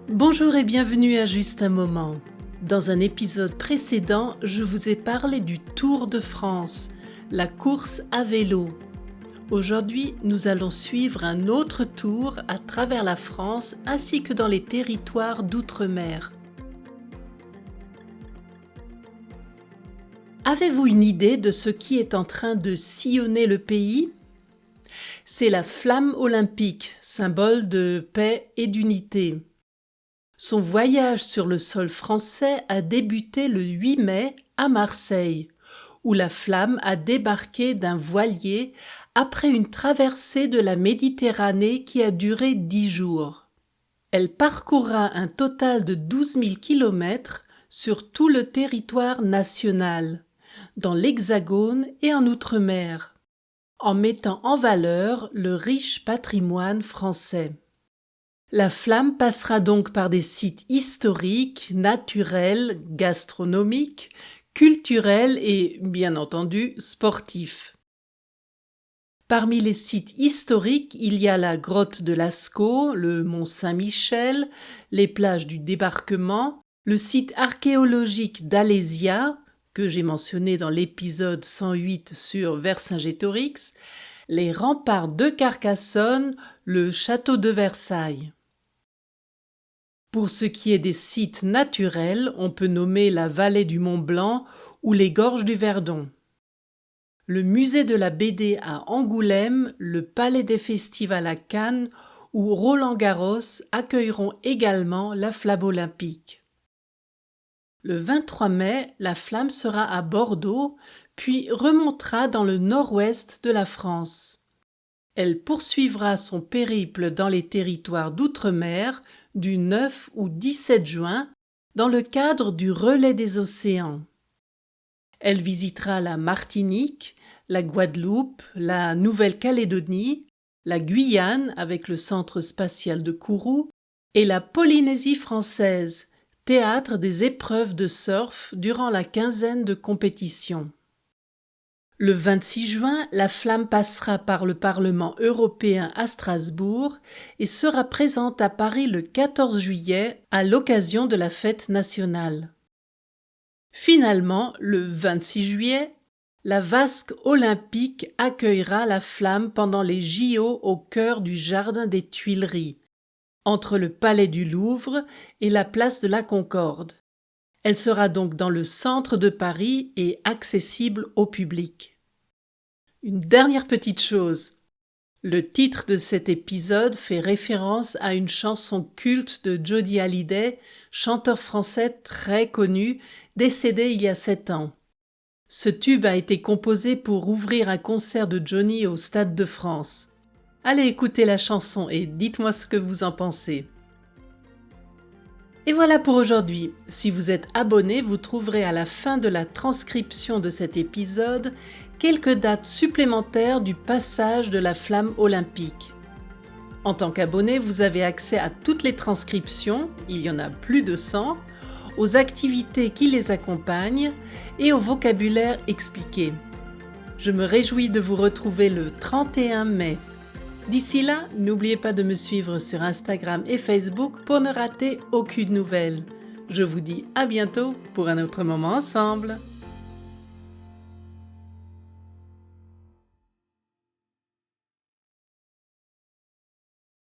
Bonjour et bienvenue à Juste un moment. Dans un épisode précédent, je vous ai parlé du Tour de France, la course à vélo. Aujourd'hui, nous allons suivre un autre tour à travers la France ainsi que dans les territoires d'outre-mer. Avez-vous une idée de ce qui est en train de sillonner le pays ? C'est la flamme olympique, symbole de paix et d'unité. Son voyage sur le sol français a débuté le 8 mai à Marseille, où la flamme a débarqué d'un voilier après une traversée de la Méditerranée qui a duré 10 jours. Elle parcourra un total de 12 000 kilomètres sur tout le territoire national, dans l'Hexagone et en Outre-mer, en mettant en valeur le riche patrimoine français. La flamme passera donc par des sites historiques, naturels, gastronomiques, culturels et, bien entendu, sportifs. Parmi les sites historiques, il y a la grotte de Lascaux, le mont Saint-Michel, les plages du Débarquement, le site archéologique d'Alésia, que j'ai mentionné dans l'épisode 108 sur Vercingétorix, les remparts de Carcassonne, le château de Versailles. Pour ce qui est des sites naturels, on peut nommer la vallée du Mont-Blanc ou les gorges du Verdon. Le musée de la BD à Angoulême, le palais des festivals à Cannes ou Roland-Garros accueilleront également la flamme olympique. Le 23 mai, la flamme sera à Bordeaux, puis remontera dans le nord-ouest de la France. Elle poursuivra son périple dans les territoires d'outre-mer du 9 au 17 juin dans le cadre du Relais des océans. Elle visitera la Martinique, la Guadeloupe, la Nouvelle-Calédonie, la Guyane avec le centre spatial de Kourou et la Polynésie française, théâtre des épreuves de surf durant la quinzaine de compétitions. Le 26 juin, la flamme passera par le Parlement européen à Strasbourg et sera présente à Paris le 14 juillet à l'occasion de la fête nationale. Finalement, le 26 juillet, la vasque olympique accueillera la flamme pendant les JO au cœur du Jardin des Tuileries, entre le Palais du Louvre et la place de la Concorde. Elle sera donc dans le centre de Paris et accessible au public. Une dernière petite chose. Le titre de cet épisode fait référence à une chanson culte de Johnny Hallyday, chanteur français très connu, décédé il y a 7 ans. Ce tube a été composé pour ouvrir un concert de Johnny au Stade de France. Allez écouter la chanson et dites-moi ce que vous en pensez. Et voilà pour aujourd'hui. Si vous êtes abonné, vous trouverez à la fin de la transcription de cet épisode quelques dates supplémentaires du passage de la flamme olympique. En tant qu'abonné, vous avez accès à toutes les transcriptions, il y en a plus de 100, aux activités qui les accompagnent et au vocabulaire expliqué. Je me réjouis de vous retrouver le 31 mai. D'ici là, n'oubliez pas de me suivre sur Instagram et Facebook pour ne rater aucune nouvelle. Je vous dis à bientôt pour un autre moment ensemble.